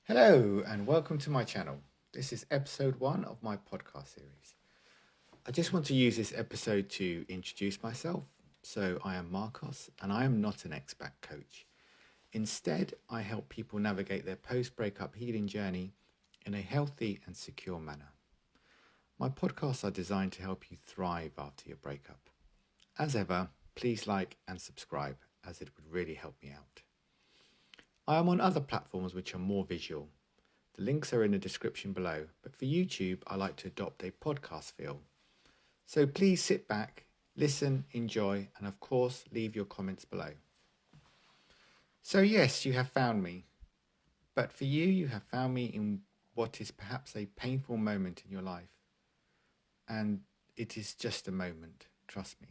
Hello and welcome to my channel. This is episode 1 of my podcast series. I just want to use this episode to introduce myself. So I am Marcos and I am not an expat coach. Instead, I help people navigate their post-breakup healing journey in a healthy and secure manner. My podcasts are designed to help you thrive after your breakup. As ever, please like and subscribe as it would really help me out. I am on other platforms which are more visual. The links are in the description below, but for YouTube, I like to adopt a podcast feel. So please sit back, listen, enjoy, and of course, leave your comments below. So yes, you have found me. But for you, you have found me in what is perhaps a painful moment in your life. And it is just a moment, trust me.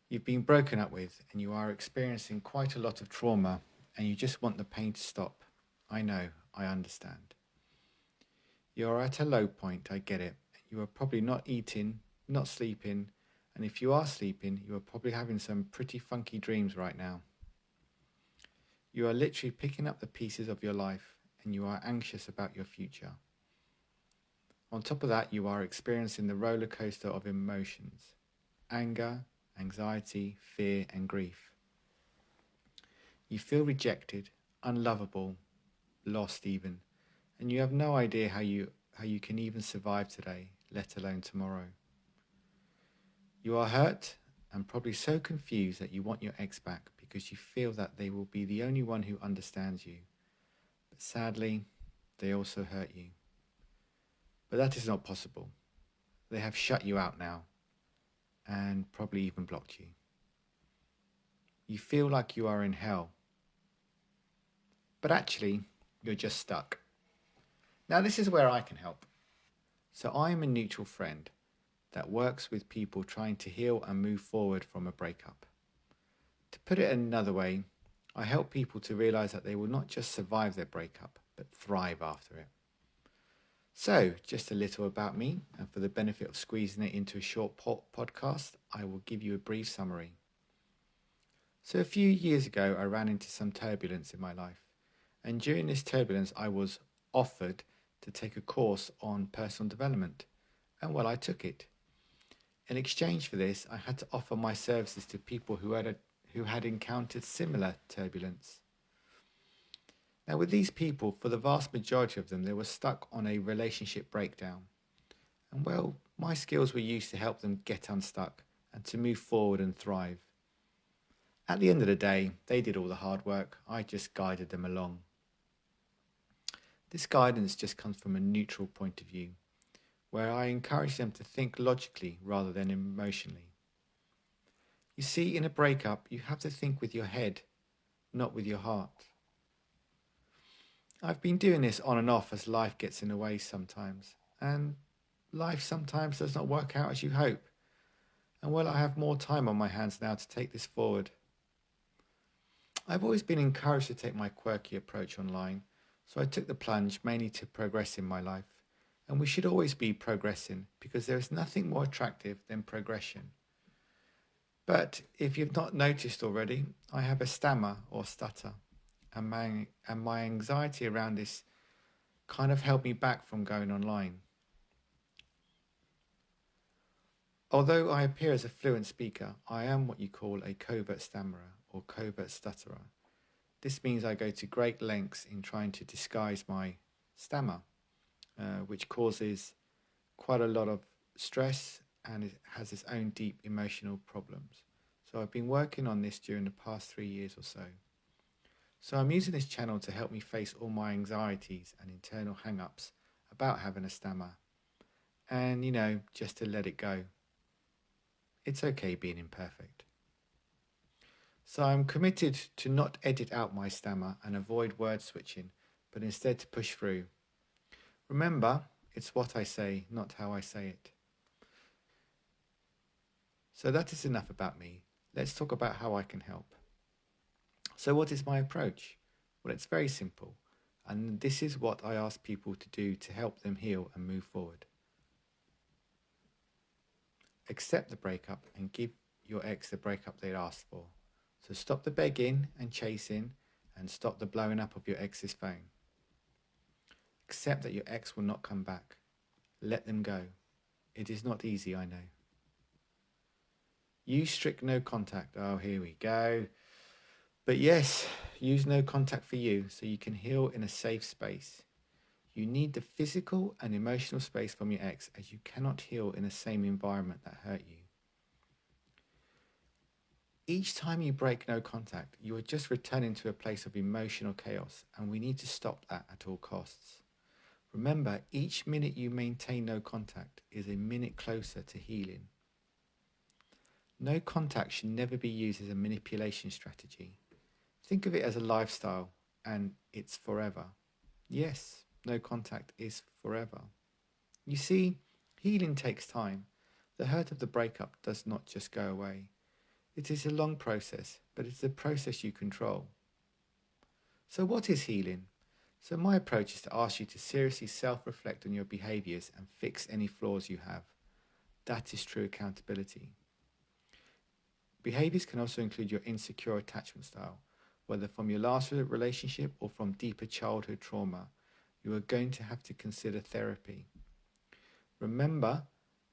You've been broken up with and you are experiencing quite a lot of trauma and you just want the pain to stop. I know, I understand. You are at a low point, I get it. You are probably not eating, not sleeping, and if you are sleeping, you are probably having some pretty funky dreams right now. You are literally picking up the pieces of your life and you are anxious about your future. On top of that, you are experiencing the roller coaster of emotions, anger, anxiety, fear, and grief. You feel rejected, unlovable, lost even, and you have no idea how you can even survive today, let alone tomorrow. You are hurt and probably so confused that you want your ex back because you feel that they will be the only one who understands you. But sadly, they also hurt you. But that is not possible. They have shut you out now and probably even blocked you. You feel like you are in hell. But actually, you're just stuck. Now this is where I can help. So I am a neutral friend that works with people trying to heal and move forward from a breakup. To put it another way, I help people to realize that they will not just survive their breakup, but thrive after it. So, just a little about me, and for the benefit of squeezing it into a short podcast, I will give you a brief summary. So, a few years ago, I ran into some turbulence in my life, and during this turbulence, I was offered to take a course on personal development, and well, I took it. In exchange for this, I had to offer my services to people who had encountered similar turbulence. Now, with these people, for the vast majority of them, they were stuck on a relationship breakdown. And well, my skills were used to help them get unstuck and to move forward and thrive. At the end of the day, they did all the hard work. I just guided them along. This guidance just comes from a neutral point of view, where I encourage them to think logically rather than emotionally. You see, in a breakup, you have to think with your head, not with your heart. I've been doing this on and off as life gets in the way sometimes, and life sometimes does not work out as you hope. And well, I have more time on my hands now to take this forward. I've always been encouraged to take my quirky approach online, so I took the plunge mainly to progress in my life. And we should always be progressing because there is nothing more attractive than progression. But if you've not noticed already, I have a stammer or stutter, and my anxiety around this kind of held me back from going online. Although I appear as a fluent speaker, I am what you call a covert stammerer or covert stutterer. This means I go to great lengths in trying to disguise my stammer, which causes quite a lot of stress and it has its own deep emotional problems. So I've been working on this during the past 3 years or so. So I'm using this channel to help me face all my anxieties and internal hang-ups about having a stammer. And, just to let it go. It's okay being imperfect. So I'm committed to not edit out my stammer and avoid word switching, but instead to push through. Remember, it's what I say, not how I say it. So that is enough about me. Let's talk about how I can help. So what is my approach? Well, it's very simple. And this is what I ask people to do to help them heal and move forward. Accept the breakup and give your ex the breakup they'd asked for. So stop the begging and chasing and stop the blowing up of your ex's phone. Accept that your ex will not come back. Let them go. It is not easy, I know. Use strict no contact. Oh, here we go. But yes, use no contact for you so you can heal in a safe space. You need the physical and emotional space from your ex, as you cannot heal in the same environment that hurt you. Each time you break no contact, you are just returning to a place of emotional chaos, and we need to stop that at all costs. Remember, each minute you maintain no contact is a minute closer to healing. No contact should never be used as a manipulation strategy. Think of it as a lifestyle, and it's forever. Yes, no contact is forever. You see, healing takes time. The hurt of the breakup does not just go away. It is a long process, but it's a process you control. So what is healing? So my approach is to ask you to seriously self-reflect on your behaviours and fix any flaws you have. That is true accountability. Behaviours can also include your insecure attachment style, whether from your last relationship or from deeper childhood trauma. You are going to have to consider therapy. Remember,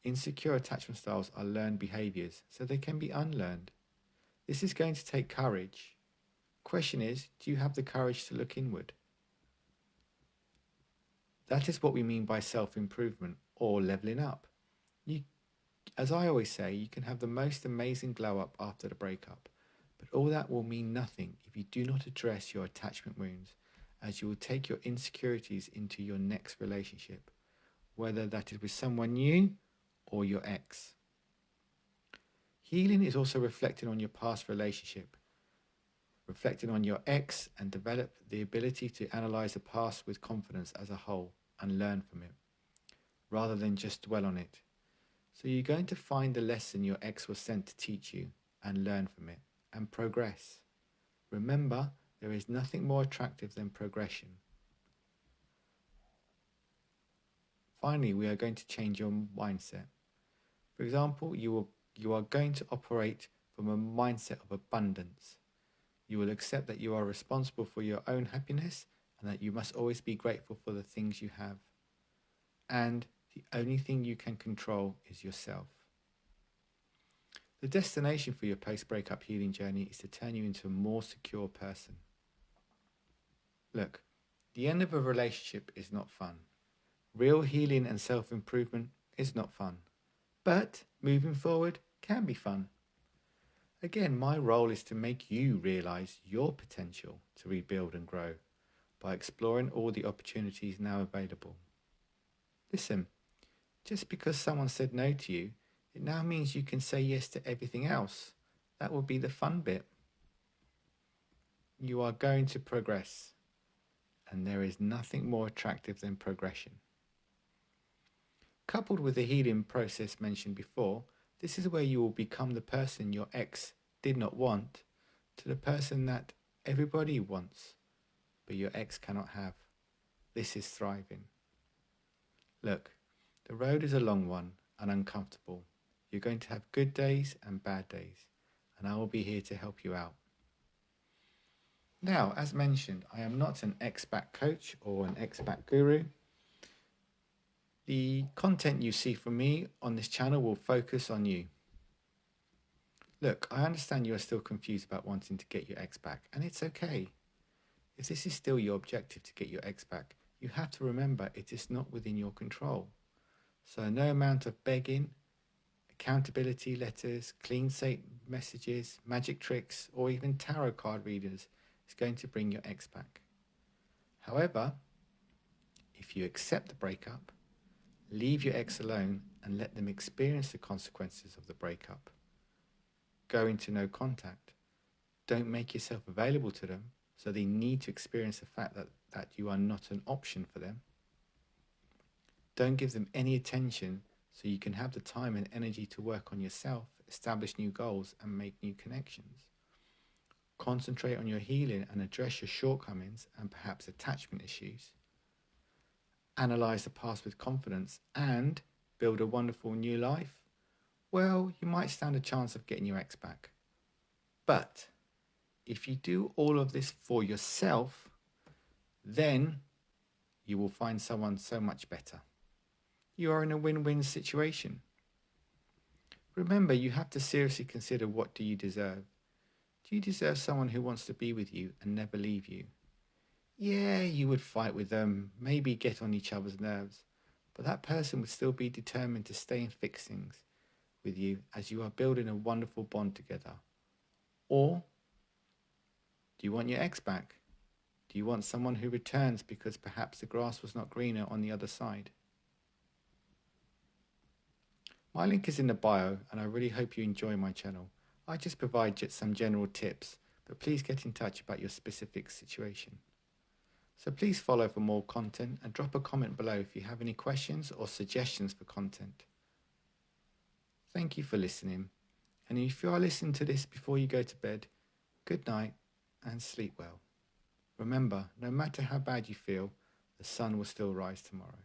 insecure attachment styles are learned behaviours, so they can be unlearned. This is going to take courage. Question is, do you have the courage to look inward? That is what we mean by self-improvement or levelling up. As I always say, you can have the most amazing glow up after the breakup, but all that will mean nothing if you do not address your attachment wounds, as you will take your insecurities into your next relationship, whether that is with someone new or your ex. Healing is also reflecting on your past relationship, reflecting on your ex, and develop the ability to analyze the past with confidence as a whole and learn from it, rather than just dwell on it. So you're going to find the lesson your ex was sent to teach you and learn from it and progress. Remember, there is nothing more attractive than progression. Finally, we are going to change your mindset. For example, you are going to operate from a mindset of abundance. You will accept that you are responsible for your own happiness and that you must always be grateful for the things you have. And the only thing you can control is yourself. The destination for your post-breakup healing journey is to turn you into a more secure person. Look, the end of a relationship is not fun. Real healing and self-improvement is not fun. But moving forward can be fun. Again, my role is to make you realise your potential to rebuild and grow by exploring all the opportunities now available. Listen, just because someone said no to you, it now means you can say yes to everything else. That will be the fun bit. You are going to progress, and there is nothing more attractive than progression. Coupled with the healing process mentioned before, this is where you will become the person your ex did not want to the person that everybody wants, but your ex cannot have. This is thriving. Look, the road is a long one and uncomfortable. You're going to have good days and bad days, and I will be here to help you out. Now, as mentioned, I am not an ex-back coach or an ex-back guru. The content you see from me on this channel will focus on you. Look, I understand you are still confused about wanting to get your ex back, and it's okay. If this is still your objective to get your ex back, you have to remember it is not within your control. So no amount of begging, accountability letters, clean slate messages, magic tricks, or even tarot card readers is going to bring your ex back. However, if you accept the breakup, leave your ex alone and let them experience the consequences of the breakup. Go into no contact. Don't make yourself available to them, so they need to experience the fact that you are not an option for them. Don't give them any attention, so you can have the time and energy to work on yourself, establish new goals, and make new connections. Concentrate on your healing and address your shortcomings and perhaps attachment issues. Analyze the past with confidence and build a wonderful new life. Well, you might stand a chance of getting your ex back. But if you do all of this for yourself, then you will find someone so much better. You are in a win-win situation. Remember, you have to seriously consider, what do you deserve? Do you deserve someone who wants to be with you and never leave you? Yeah, you would fight with them, maybe get on each other's nerves, but that person would still be determined to stay and fix things with you as you are building a wonderful bond together. Or do you want your ex back? Do you want someone who returns because perhaps the grass was not greener on the other side? My link is in the bio, and I really hope you enjoy my channel. I just provide some general tips, but please get in touch about your specific situation. So please follow for more content and drop a comment below if you have any questions or suggestions for content. Thank you for listening, and if you are listening to this before you go to bed, good night and sleep well. Remember, no matter how bad you feel, the sun will still rise tomorrow.